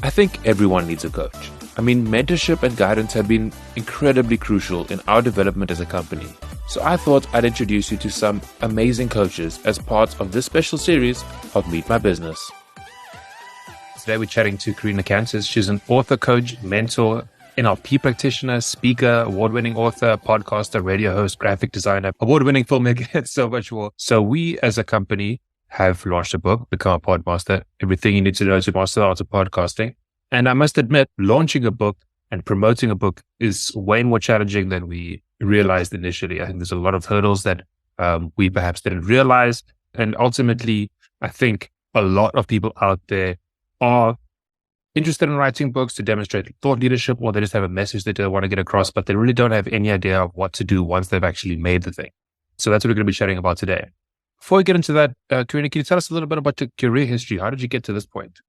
I think everyone needs a coach. I mean, mentorship and guidance have been incredibly crucial in our development as a company. So I thought I'd introduce you to some amazing coaches as part of this special series of Meet My Business. Today we're chatting to Karina Kantas. She's an author, coach, mentor, NLP practitioner, speaker, award-winning author, podcaster, radio host, graphic designer, award-winning filmmaker, and so much more. So we as a company have launched a book, Become a Podmaster, everything you need to know to master the art of podcasting. And I must admit, launching a book and promoting a book is way more challenging than we realized initially. I think there's a lot of hurdles that we perhaps didn't realize. And ultimately, I think a lot of people out there are interested in writing books to demonstrate thought leadership, or they just have a message that they want to get across, but they really don't have any idea of what to do once they've actually made the thing. So that's what we're going to be chatting about today. Before we get into that, Karina, can you tell us a little bit about your career history? How did you get to this point?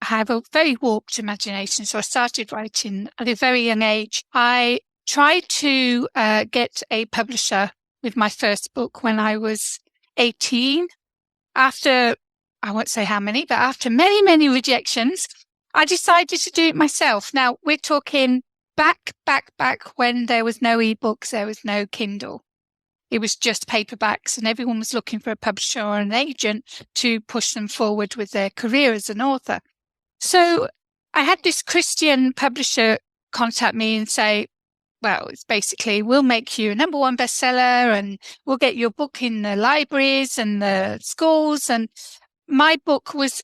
I have a very warped imagination, so I started writing at a very young age. I tried to get a publisher with my first book when I was 18. After, I won't say how many, but after many, many rejections, I decided to do it myself. Now, we're talking back when there was no ebooks, there was no Kindle. It was just paperbacks, and everyone was looking for a publisher or an agent to push them forward with their career as an author. So I had this Christian publisher contact me and say, well, it's basically, we'll make you a number one bestseller and we'll get your book in the libraries and the schools. And my book was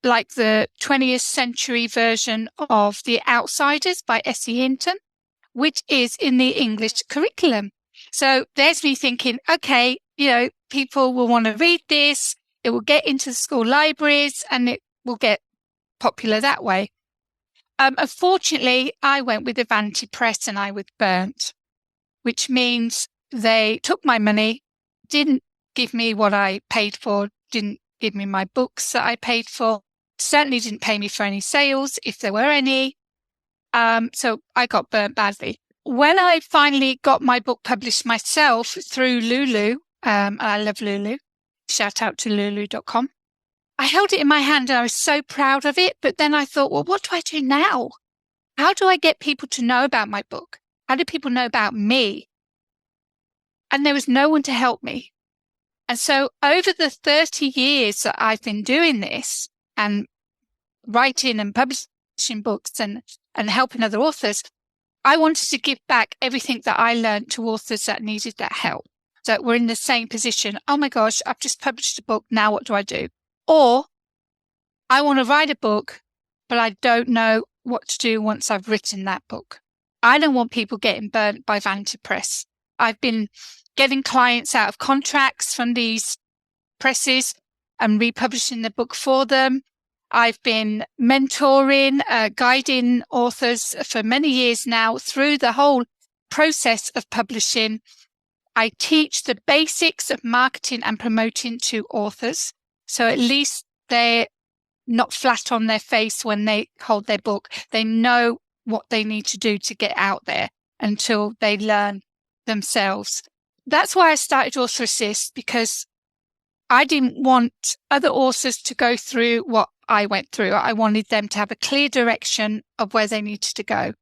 like the 20th century version of The Outsiders by S.E. Hinton, which is in the English curriculum. So there's me thinking, okay, people will want to read this. It will get into the school libraries and it will get popular that way. Unfortunately, I went with the Vanity Press and I was burnt, which means they took my money, didn't give me what I paid for, didn't give me my books that I paid for, certainly didn't pay me for any sales, if there were any. So I got burnt badly. When I finally got my book published myself through Lulu, I love Lulu, shout out to lulu.com. I held it in my hand and I was so proud of it. But then I thought, well, what do I do now? How do I get people to know about my book? How do people know about me? And there was no one to help me. And so over the 30 years that I've been doing this and writing and publishing books and helping other authors, I wanted to give back everything that I learned to authors that needed that help. So we're in the same position. Oh my gosh, I've just published a book. Now what do I do? Or I want to write a book, but I don't know what to do once I've written that book. I don't want people getting burnt by Vanity Press. I've been getting clients out of contracts from these presses and republishing the book for them. I've been mentoring, guiding authors for many years now through the whole process of publishing. I teach the basics of marketing and promoting to authors. So at least they're not flat on their face when they hold their book. They know what they need to do to get out there until they learn themselves. That's why I started Author Assist, because I didn't want other authors to go through what I went through. I wanted them to have a clear direction of where they needed to go.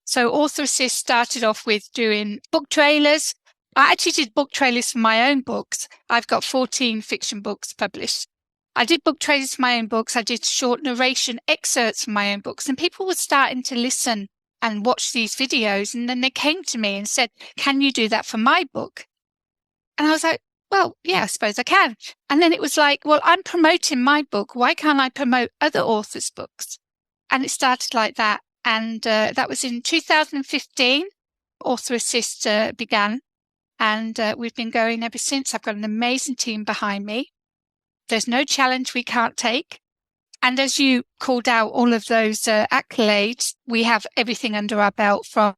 So Author Assist started off with doing book trailers. I actually did book trailers for my own books. I've got 14 fiction books published. I did book trailers for my own books. I did short narration excerpts from my own books, and people were starting to listen and watch these videos. And then they came to me and said, can you do that for my book? And I was like, well, yeah, I suppose I can. And then it was like, well, I'm promoting my book. Why can't I promote other authors' books? And it started like that. And that was in 2015, Author Assist began. And we've been going ever since. I've got an amazing team behind me. There's no challenge we can't take. And as you called out all of those accolades, we have everything under our belt, from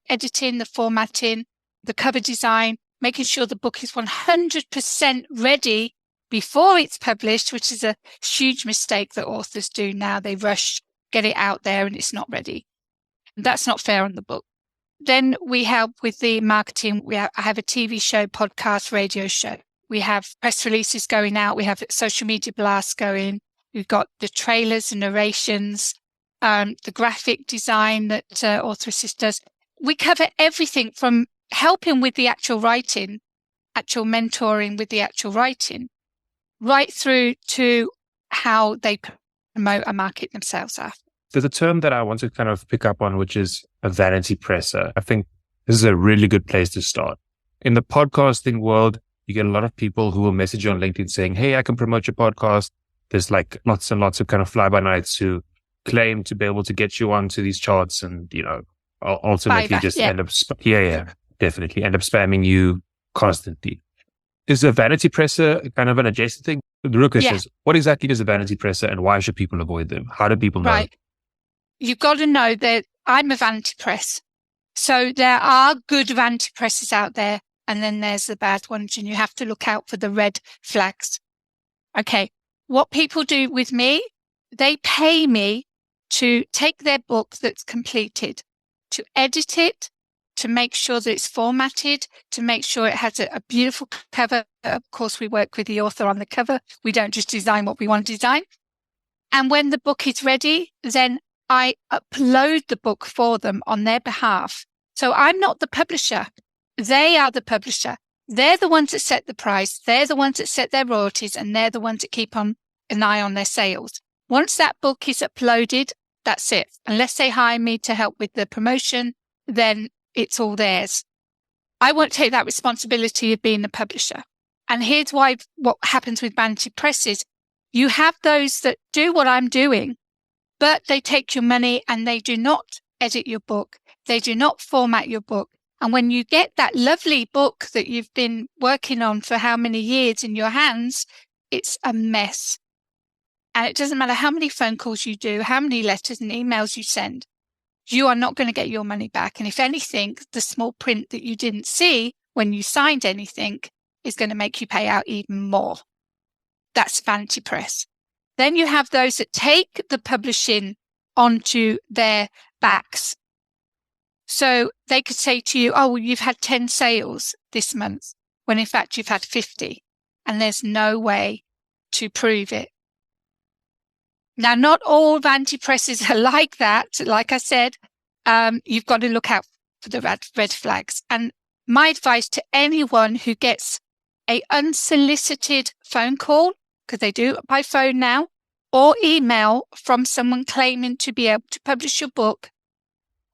editing, the formatting, the cover design, making sure the book is 100% ready before it's published, which is a huge mistake that authors do now. They rush, get it out there, and it's not ready. That's not fair on the book. Then we help with the marketing. I have a TV show, podcast, radio show. We have press releases going out. We have social media blasts going. We've got the trailers and narrations. the graphic design that Author Assist does. We cover everything from helping with the actual writing, actual mentoring with the actual writing, right through to how they promote and market themselves after. There's a term that I want to kind of pick up on, which is a vanity presser. I think this is a really good place to start. In the podcasting world, you get a lot of people who will message you on LinkedIn saying, hey, I can promote your podcast. There's like lots and lots of kind of fly-by-nights who claim to be able to get you onto these charts and, ultimately just end up, definitely end up spamming you constantly. Is a vanity presser kind of an adjacent thing? The real question is, what exactly is a vanity presser and why should people avoid them? How do people know? Right. You've got to know that I'm a vanity press. So there are good vanity presses out there, and then there's the bad ones, and you have to look out for the red flags. Okay. What people do with me, they pay me to take their book that's completed, to edit it, to make sure that it's formatted, to make sure it has a beautiful cover. Of course, we work with the author on the cover. We don't just design what we want to design. And when the book is ready, then I upload the book for them on their behalf. So I'm not the publisher. They are the publisher. They're the ones that set the price. They're the ones that set their royalties, and they're the ones that keep an eye on their sales. Once that book is uploaded, that's it. Unless they hire me to help with the promotion, then it's all theirs. I won't take that responsibility of being the publisher. And here's why what happens with vanity presses. You have those that do what I'm doing, but they take your money and they do not edit your book. They do not format your book. And when you get that lovely book that you've been working on for how many years in your hands, it's a mess. And it doesn't matter how many phone calls you do, how many letters and emails you send, you are not going to get your money back. And if anything, the small print that you didn't see when you signed anything is going to make you pay out even more. That's vanity press. Then you have those that take the publishing onto their backs. So they could say to you, oh, well, you've had 10 sales this month, when in fact you've had 50, and there's no way to prove it. Now, not all vanity presses are like that. Like I said, you've got to look out for the red flags. And my advice to anyone who gets a unsolicited phone call, because they do it by phone now, or email from someone claiming to be able to publish your book,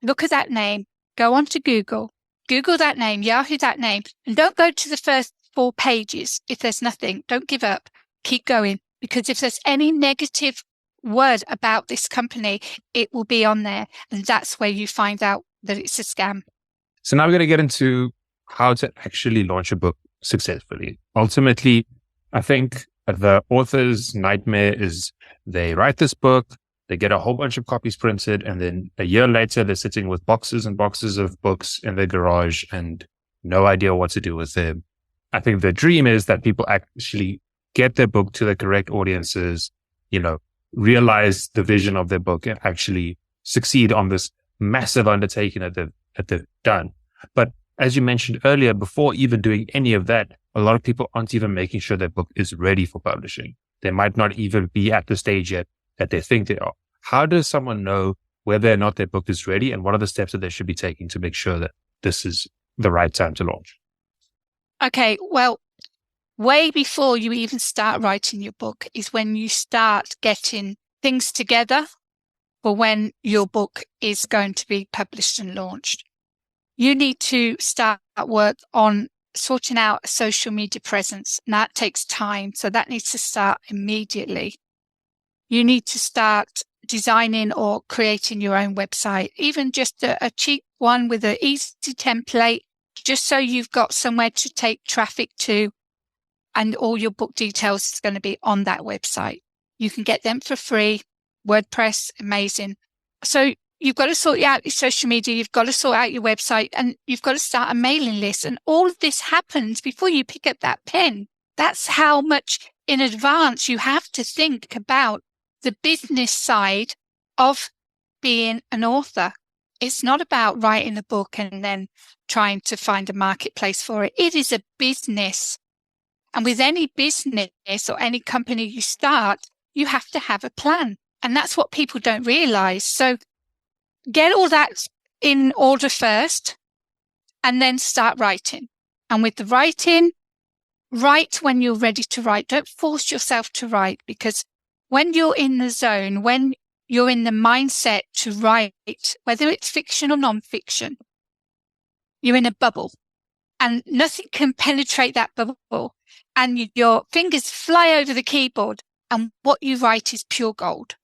look at that name, go onto Google that name, Yahoo that name, and don't go to the first 4 pages. If there's nothing, don't give up. Keep going, because if there's any negative word about this company, it will be on there. And that's where you find out that it's a scam. So now we're going to get into how to actually launch a book successfully. Ultimately, I think the author's nightmare is they write this book, they get a whole bunch of copies printed, and then a year later, they're sitting with boxes and boxes of books in their garage and no idea what to do with them. I think the dream is that people actually get their book to the correct audiences, realize the vision of their book and actually succeed on this massive undertaking that they've done. But as you mentioned earlier, before even doing any of that, a lot of people aren't even making sure their book is ready for publishing. They might not even be at the stage yet that they think they are. How does someone know whether or not their book is ready, and what are the steps that they should be taking to make sure that this is the right time to launch? Okay, well, way before you even start writing your book is when you start getting things together for when your book is going to be published and launched. You need to start work on sorting out a social media presence. And that takes time, so that needs to start immediately. You need to start designing or creating your own website, even just a cheap one with an easy template, just so you've got somewhere to take traffic to, and all your book details is going to be on that website. You can get them for free. WordPress, amazing. So you've got to sort out your social media, you've got to sort out your website, and you've got to start a mailing list. And all of this happens before you pick up that pen. That's how much in advance you have to think about the business side of being an author. It's not about writing a book and then trying to find a marketplace for it. It is a business. And with any business or any company you start, you have to have a plan. And that's what people don't realize. So get all that in order first and then start writing. And with the writing, write when you're ready to write. Don't force yourself to write, because when you're in the zone, when you're in the mindset to write, whether it's fiction or non-fiction, you're in a bubble and nothing can penetrate that bubble, and your fingers fly over the keyboard and what you write is pure gold.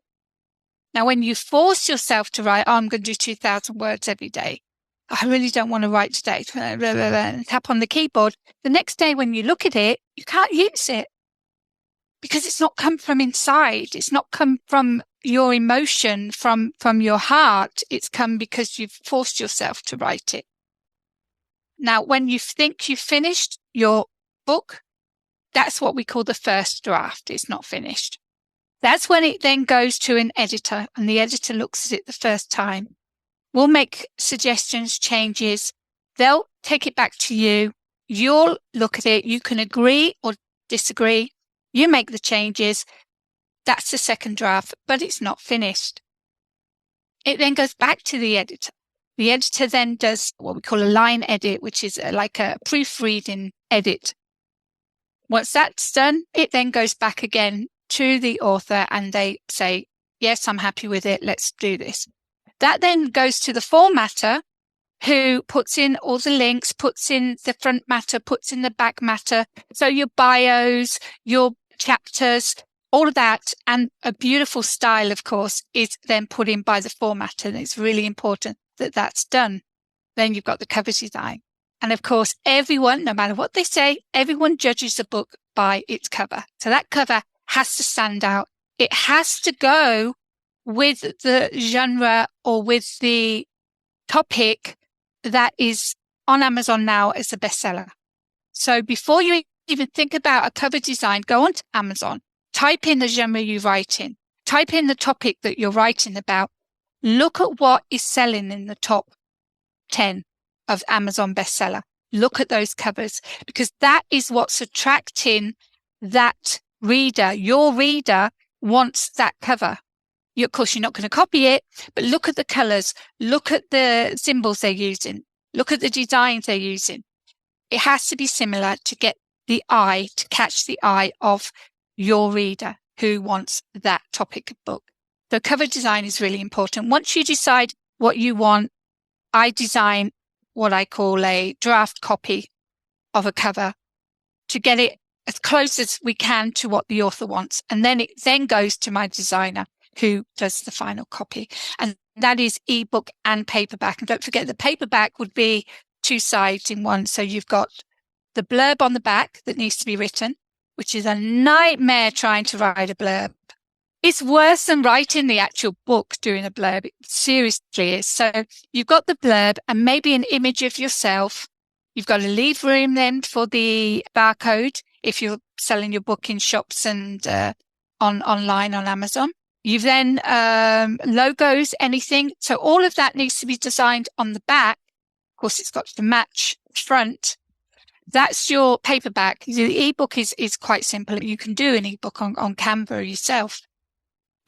Now, when you force yourself to write, I'm going to do 2,000 words every day. I really don't want to write today. And tap on the keyboard. The next day when you look at it, you can't use it because it's not come from inside. It's not come from your emotion, from your heart. It's come because you've forced yourself to write it. Now, when you think you've finished your book, that's what we call the first draft. It's not finished. That's when it then goes to an editor, and the editor looks at it the first time. We'll make suggestions, changes. They'll take it back to you. You'll look at it. You can agree or disagree. You make the changes. That's the second draft, but it's not finished. It then goes back to the editor. The editor then does what we call a line edit, which is like a proofreading edit. Once that's done, it then goes back again to the author and they say, yes, I'm happy with it. Let's do this. That then goes to the formatter, who puts in all the links, puts in the front matter, puts in the back matter. So your bios, your chapters, all of that. And a beautiful style, of course, is then put in by the formatter. And it's really important that that's done. Then you've got the cover design. And of course, everyone, no matter what they say, everyone judges the book by its cover. So that cover has to stand out. It has to go with the genre or with the topic that is on Amazon now as a bestseller. So before you even think about a cover design, go onto Amazon, type in the genre you write in, type in the topic that you're writing about, look at what is selling in the top 10 of Amazon bestseller. Look at those covers, because that is what's attracting that reader. Your reader wants that cover. Of course, you're not going to copy it, but look at the colors, look at the symbols they're using, look at the designs they're using. It has to be similar to get the eye, to catch the eye of your reader who wants that topic of book. So cover design is really important. Once you decide what you want, I design what I call a draft copy of a cover to get it as close as we can to what the author wants. And then it then goes to my designer, who does the final copy. And that is ebook and paperback. And don't forget, the paperback would be 2 sides in one. So you've got the blurb on the back that needs to be written, which is a nightmare trying to write a blurb. It's worse than writing the actual book, doing a blurb. It seriously is. So you've got the blurb and maybe an image of yourself. You've got to leave room then for the barcode if you're selling your book in shops and online on Amazon. You've then logos, anything. So all of that needs to be designed on the back. Of course, it's got to match the front. That's your paperback. The ebook is quite simple. You can do an ebook on Canva yourself.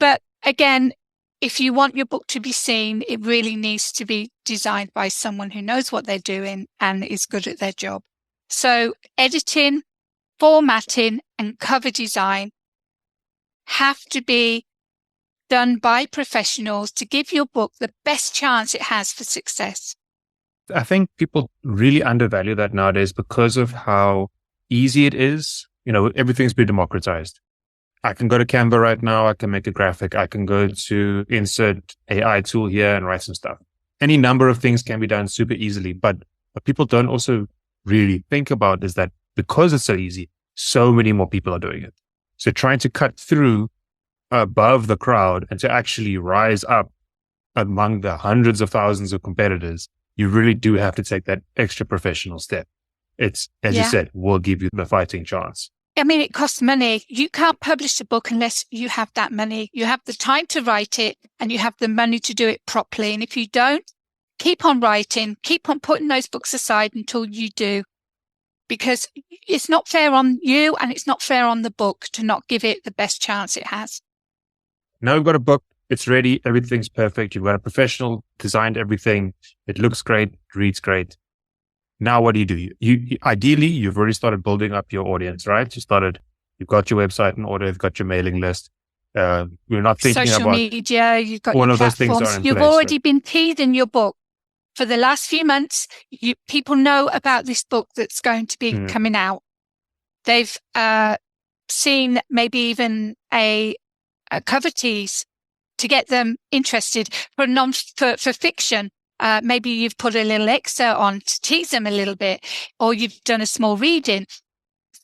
But again, if you want your book to be seen, it really needs to be designed by someone who knows what they're doing and is good at their job. So editing, formatting, and cover design have to be done by professionals to give your book the best chance it has for success. I think people really undervalue that nowadays because of how easy it is. You know, everything's been democratized. I can go to Canva right now. I can make a graphic. I can go to insert AI tool here and write some stuff. Any number of things can be done super easily. But what people don't also really think about is that because it's so easy, so many more people are doing it. So trying to cut through above the crowd and to actually rise up among the hundreds of thousands of competitors, you really do have to take that extra professional step. It's, as you said, will give you the fighting chance. I mean, it costs money. You can't publish a book unless you have that money. You have the time to write it and you have the money to do it properly. And if you don't, keep on writing, keep on putting those books aside until you do. Because it's not fair on you and it's not fair on the book to not give it the best chance it has. Now we've got a book. It's ready. Everything's perfect. You've got a professional designed everything. It looks great. Reads great. Now, what do? Ideally, you've already started building up your audience, right? You've got your website in order. You've got your mailing list. We're not thinking social about media. You've got one your of those things platforms. are in You've place, already right? been teasing your book for the last few months. People know about this book that's going to be coming out. They've seen maybe even a cover tease to get them interested for fiction. Maybe you've put a little excerpt on to tease them a little bit, or you've done a small reading.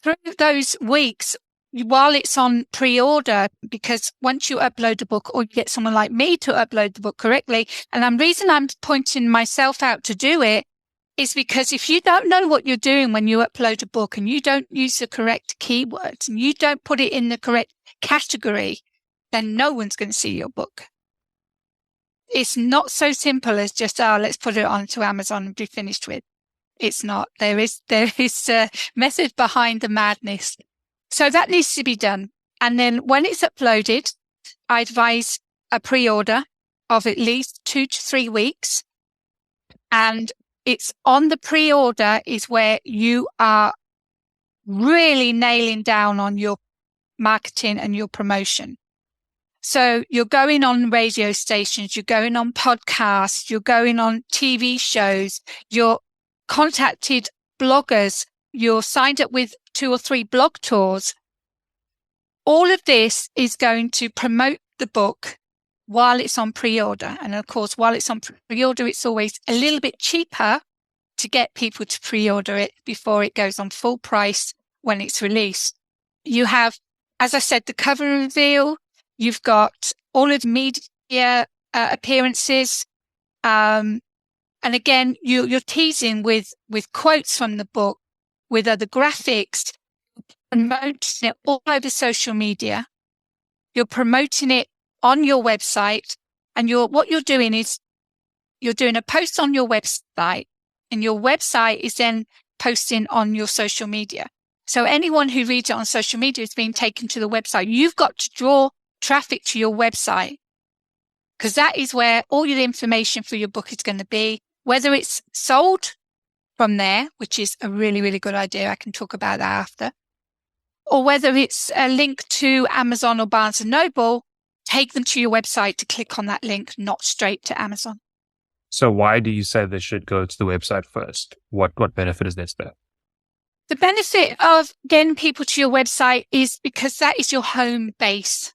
Through those weeks, while it's on pre-order, because once you upload a book, or you get someone like me to upload the book correctly, and the reason I'm pointing myself out to do it is because if you don't know what you're doing when you upload a book and you don't use the correct keywords and you don't put it in the correct category, then no one's going to see your book. It's not so simple as just, let's put it onto Amazon and be finished with. It's not. There is a method behind the madness. So that needs to be done. And then when it's uploaded, I advise a pre-order of at least 2 to 3 weeks. And it's on the pre-order is where you are really nailing down on your marketing and your promotion. So you're going on radio stations, you're going on podcasts, you're going on TV shows, you're contacted bloggers, you're signed up with 2 or 3 blog tours. All of this is going to promote the book while it's on pre-order. And of course, while it's on pre-order, it's always a little bit cheaper to get people to pre-order it before it goes on full price when it's released. You have, as I said, the cover reveal. You've got all of the media appearances. And again, you're teasing with quotes from the book, with other graphics, promoting it all over social media. You're promoting it on your website. And what you're doing is you're doing a post on your website, and your website is then posting on your social media. So anyone who reads it on social media is being taken to the website. You've got to draw traffic to your website, because that is where all your information for your book is going to be, whether it's sold from there, which is a really, really good idea. I can talk about that after. Or whether it's a link to Amazon or Barnes & Noble, take them to your website to click on that link, not straight to Amazon. So why do you say they should go to the website first? What benefit is there? The benefit of getting people to your website is because that is your home base.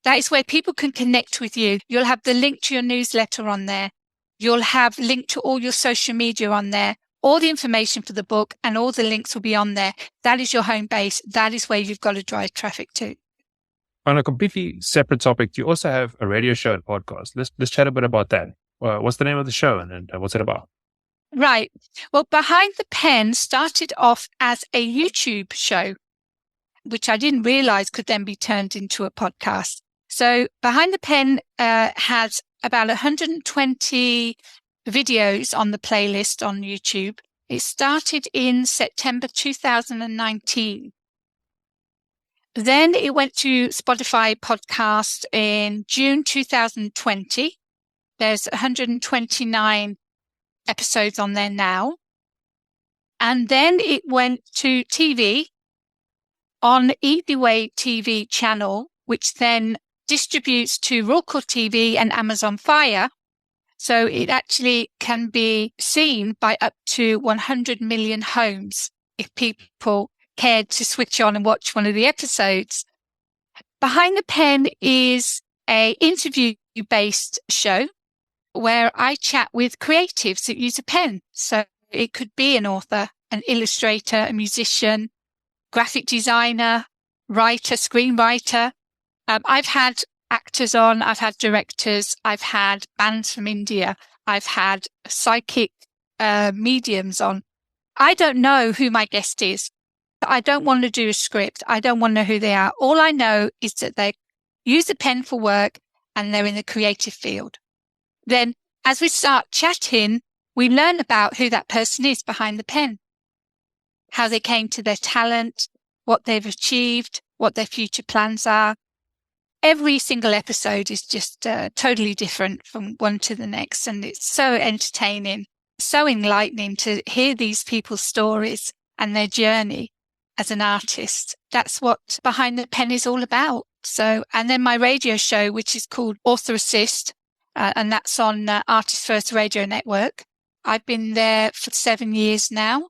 That is where people can connect with you. You'll have the link to your newsletter on there. You'll have link to all your social media on there. All the information for the book and all the links will be on there. That is your home base. That is where you've got to drive traffic to. On a completely separate topic, you also have a radio show and podcast. Let's chat a bit about that. What's the name of the show and what's it about? Right. Well, Behind the Pen started off as a YouTube show, which I didn't realize could then be turned into a podcast. So Behind the Pen has about 120 videos on the playlist on YouTube. It started in September 2019. Then it went to Spotify podcast in June 2020. There's 129 episodes on there now. And then it went to TV on Easy Way TV channel, which then distributes to Roku TV and Amazon Fire. So it actually can be seen by up to 100 million homes if people cared to switch on and watch one of the episodes. Behind the Pen is a interview-based show where I chat with creatives that use a pen. So it could be an author, an illustrator, a musician, graphic designer, writer, screenwriter. I've had actors on, I've had directors, I've had bands from India, I've had psychic mediums on. I don't know who my guest is. I don't want to do a script. I don't want to know who they are. All I know is that they use a pen for work and they're in the creative field. Then as we start chatting, we learn about who that person is behind the pen, how they came to their talent, what they've achieved, what their future plans are. every single episode is just totally different from one to the next. And it's so entertaining, so enlightening to hear these people's stories and their journey as an artist. That's what Behind the Pen is all about. So, and then my radio show, which is called Author Assist, and that's on Artist First Radio Network. I've been there for 7 years now.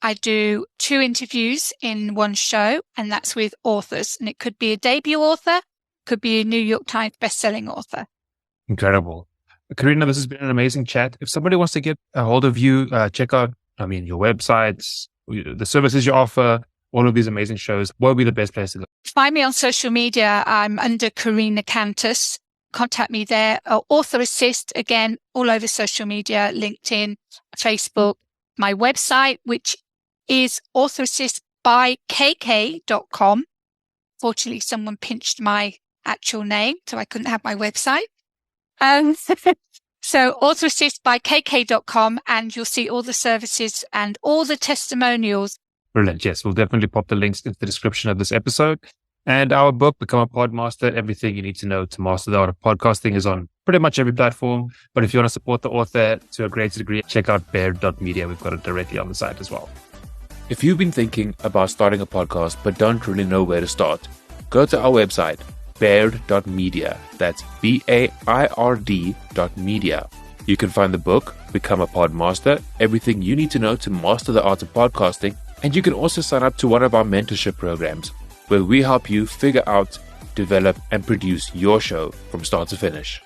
I do 2 interviews in one show, and that's with authors. And it could be a debut author, could be a New York Times bestselling author. Incredible. Karina, this has been an amazing chat. If somebody wants to get a hold of you, check out, your websites, the services you offer, all of these amazing shows, what would be the best place to go? Find me on social media. I'm under Karina Kantas. Contact me there. Author Assist, again, all over social media, LinkedIn, Facebook. My website, which is authораssistbykk.com. Fortunately, someone pinched my actual name, so I couldn't have my website. So authораssistbykk.com, and you'll see all the services and all the testimonials. Brilliant. Yes, we'll definitely pop the links into the description of this episode. And our book, Become a Podmaster, Everything You Need to Know to Master the Art of Podcasting, is on pretty much every platform. But if you want to support the author to a greater degree, check out baird.media. We've got it directly on the site as well. If you've been thinking about starting a podcast but don't really know where to start, go to our website, baird.media. That's BAIRD.media. You can find the book, Become a Podmaster, Everything You Need to Know to Master the Art of Podcasting, and you can also sign up to one of our mentorship programs, where we help you figure out, develop, and produce your show from start to finish.